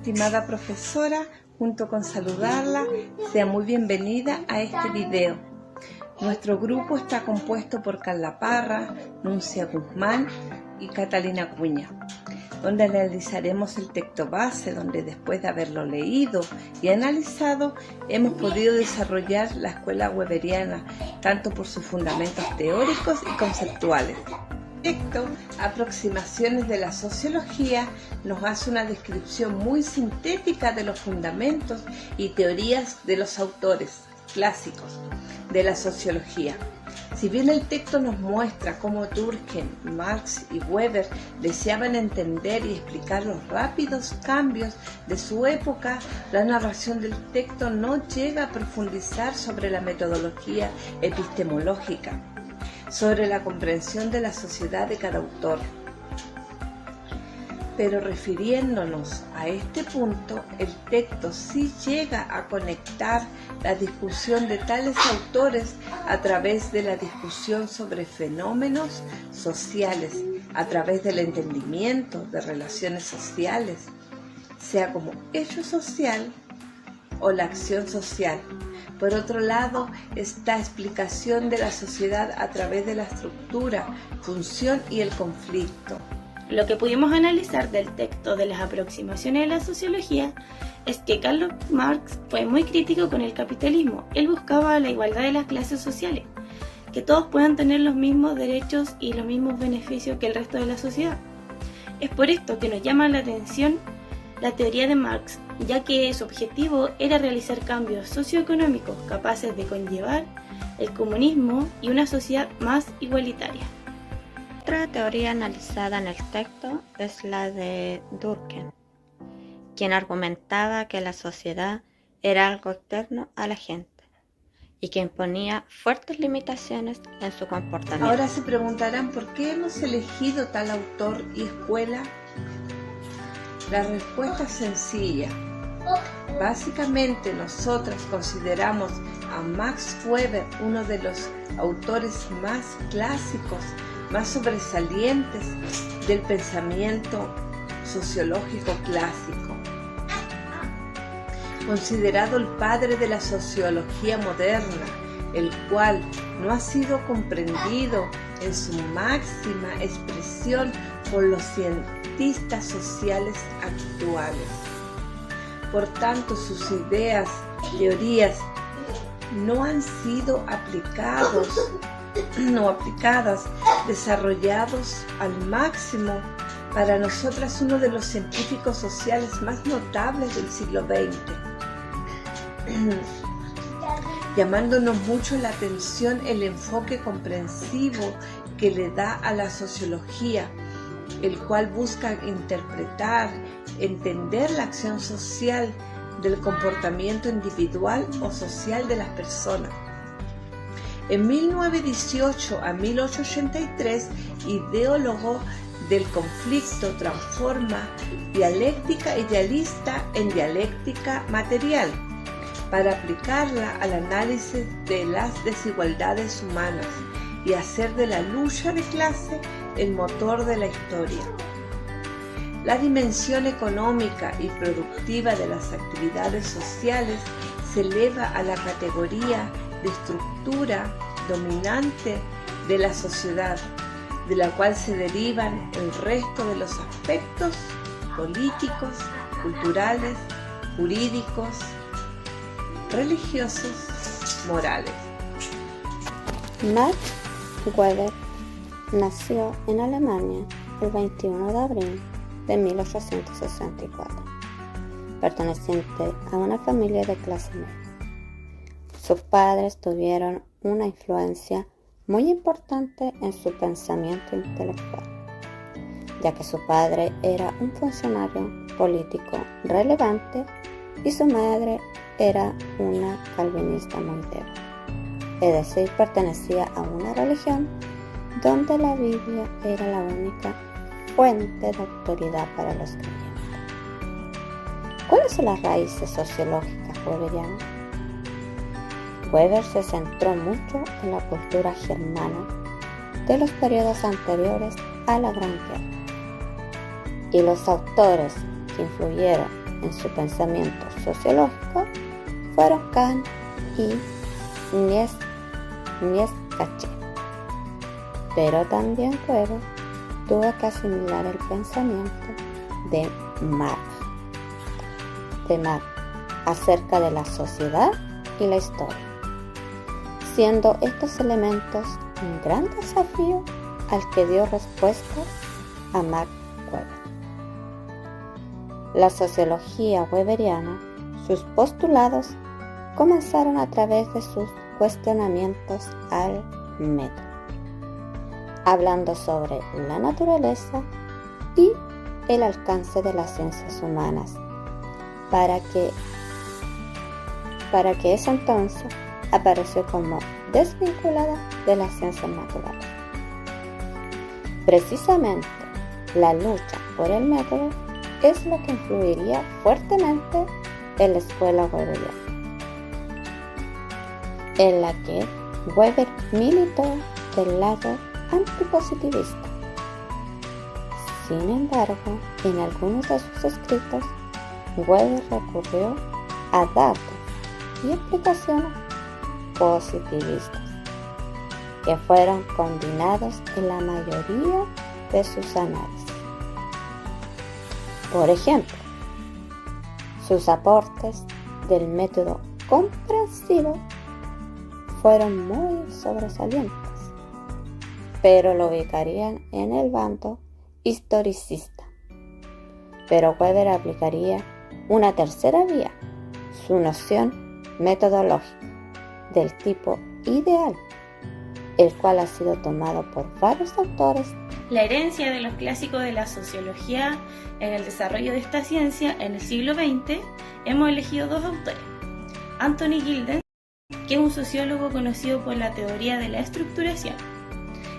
estimada profesora, junto con saludarla, sea muy bienvenida a este video. Nuestro grupo está compuesto por Carla Parra, Nuncia Guzmán y Catalina Cuña, donde analizaremos el texto base, donde después de haberlo leído y analizado, hemos podido desarrollar la escuela weberiana, tanto por sus fundamentos teóricos y conceptuales. El texto Aproximaciones de la Sociología nos hace una descripción muy sintética de los fundamentos y teorías de los autores clásicos de la sociología. Si bien el texto nos muestra cómo Durkheim, Marx y Weber deseaban entender y explicar los rápidos cambios de su época, la narración del texto no llega a profundizar sobre la metodología epistemológica, sobre la comprensión de la sociedad de cada autor. Pero refiriéndonos a este punto, el texto sí llega a conectar la discusión de tales autores a través de la discusión sobre fenómenos sociales, a través del entendimiento de relaciones sociales, sea como hecho social o la acción social. Por otro lado, esta explicación de la sociedad a través de la estructura, función y el conflicto. Lo que pudimos analizar del texto de las aproximaciones de la sociología es que Karl Marx fue muy crítico con el capitalismo. Él buscaba la igualdad de las clases sociales, que todos puedan tener los mismos derechos y los mismos beneficios que el resto de la sociedad. Es por esto que nos llama la atención la teoría de Marx, ya que su objetivo era realizar cambios socioeconómicos capaces de conllevar el comunismo y una sociedad más igualitaria. Otra teoría analizada en el texto es la de Durkheim, quien argumentaba que la sociedad era algo externo a la gente y que imponía fuertes limitaciones en su comportamiento. Ahora se preguntarán por qué hemos elegido tal autor y escuela. La respuesta es sencilla. Básicamente nosotras consideramos a Max Weber uno de los autores más clásicos, más sobresalientes del pensamiento sociológico clásico. Considerado el padre de la sociología moderna, el cual no ha sido comprendido en su máxima expresión por los cientistas sociales actuales. Por tanto, sus ideas, teorías, no han sido aplicadas, desarrollados al máximo. Para nosotras, uno de los científicos sociales más notables del siglo XX, llamándonos mucho la atención el enfoque comprensivo que le da a la sociología, el cual busca interpretar, entender la acción social del comportamiento individual o social de las personas. En 1918 a 1883, ideólogo del conflicto, transforma dialéctica idealista en dialéctica material para aplicarla al análisis de las desigualdades humanas y hacer de la lucha de clase el motor de la historia. La dimensión económica y productiva de las actividades sociales se eleva a la categoría de estructura dominante de la sociedad, de la cual se derivan el resto de los aspectos políticos, culturales, jurídicos, religiosos, morales. Max Weber nació en Alemania el 21 de abril de 1864, perteneciente a una familia de clase media. Sus padres tuvieron una influencia muy importante en su pensamiento intelectual, ya que su padre era un funcionario político relevante y su madre era una calvinista muy débil, es decir, pertenecía a una religión donde la Biblia era la única fuente de autoridad para los creyentes. ¿Cuáles son las raíces sociológicas weberianas? Weber se centró mucho en la cultura germana de los periodos anteriores a la Gran Guerra, y los autores que influyeron en su pensamiento sociológico fueron Kant y Nietzsche, pero también Weber tuvo que asimilar el pensamiento de Marx acerca de la sociedad y la historia, siendo estos elementos un gran desafío al que dio respuesta a Max Weber. La sociología weberiana, sus postulados, comenzaron a través de sus cuestionamientos al método, hablando sobre la naturaleza y el alcance de las ciencias humanas, para que esa entonces apareció como desvinculada de las ciencias naturales. Precisamente, la lucha por el método es lo que influiría fuertemente en la escuela weberiana, en la que Weber militó del lado antipositivista. Sin embargo, en algunos de sus escritos, Weber recurrió a datos y explicaciones positivistas, que fueron combinados en la mayoría de sus análisis. Por ejemplo, sus aportes del método comprensivo fueron muy sobresalientes, pero lo ubicarían en el bando historicista. Pero Weber aplicaría una tercera vía, su noción metodológica del tipo ideal, el cual ha sido tomado por varios autores. La herencia de los clásicos de la sociología en el desarrollo de esta ciencia en el siglo XX, hemos elegido dos autores. Anthony Giddens, que es un sociólogo conocido por la teoría de la estructuración.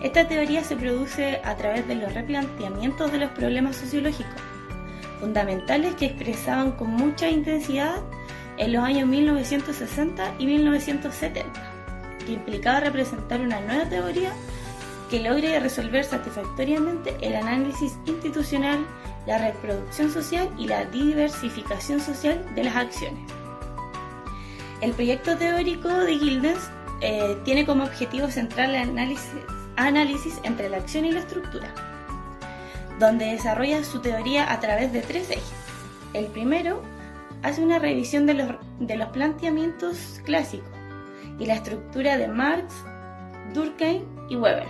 Esta teoría se produce a través de los replanteamientos de los problemas sociológicos fundamentales que expresaban con mucha intensidad en los años 1960 y 1970, que implicaba representar una nueva teoría que logre resolver satisfactoriamente el análisis institucional, la reproducción social y la diversificación social de las acciones. El proyecto teórico de Giddens tiene como objetivo central el análisis entre la acción y la estructura, donde desarrolla su teoría a través de tres ejes. El primero hace una revisión de los planteamientos clásicos y la estructura de Marx, Durkheim y Weber.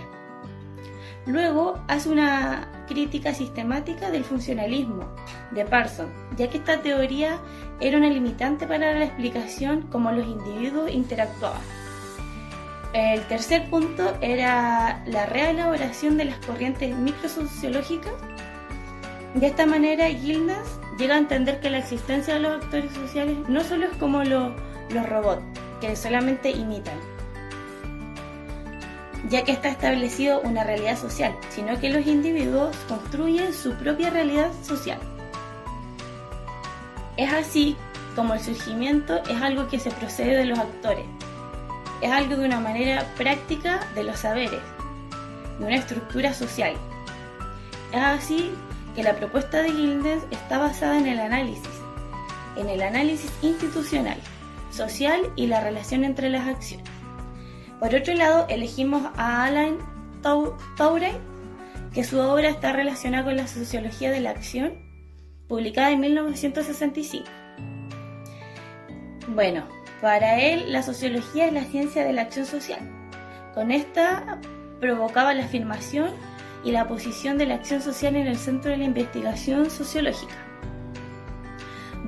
Luego hace una crítica sistemática del funcionalismo de Parsons, ya que esta teoría era una limitante para la explicación cómo los individuos interactuaban. El tercer punto era la reelaboración de las corrientes microsociológicas. De esta manera, Giddens llega a entender que la existencia de los actores sociales no solo es como los robots, que solamente imitan, ya que está establecido una realidad social, sino que los individuos construyen su propia realidad social. Es así como el surgimiento es algo que se procede de los actores, es algo de una manera práctica de los saberes, de una estructura social. Es así que la propuesta de Giddens está basada en el análisis institucional, social y la relación entre las acciones. Por otro lado, elegimos a Alain Touraine, que su obra está relacionada con la sociología de la acción, publicada en 1965. Bueno, para él la sociología es la ciencia de la acción social. Con esta provocaba la afirmación y la posición de la acción social en el centro de la investigación sociológica,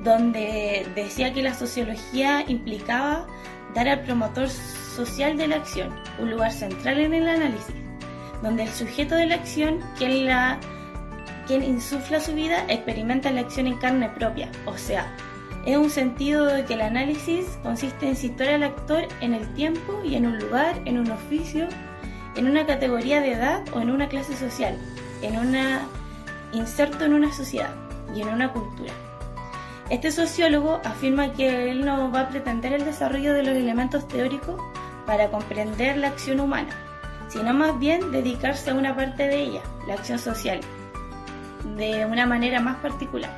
donde decía que la sociología implicaba dar al promotor social de la acción un lugar central en el análisis, donde el sujeto de la acción, quien insufla su vida, experimenta la acción en carne propia, o sea, es un sentido de que el análisis consiste en situar al actor en el tiempo y en un lugar, en un oficio, en una categoría de edad o en una clase social, inserto en una sociedad y en una cultura. Este sociólogo afirma que él no va a pretender el desarrollo de los elementos teóricos para comprender la acción humana, sino más bien dedicarse a una parte de ella, la acción social, de una manera más particular.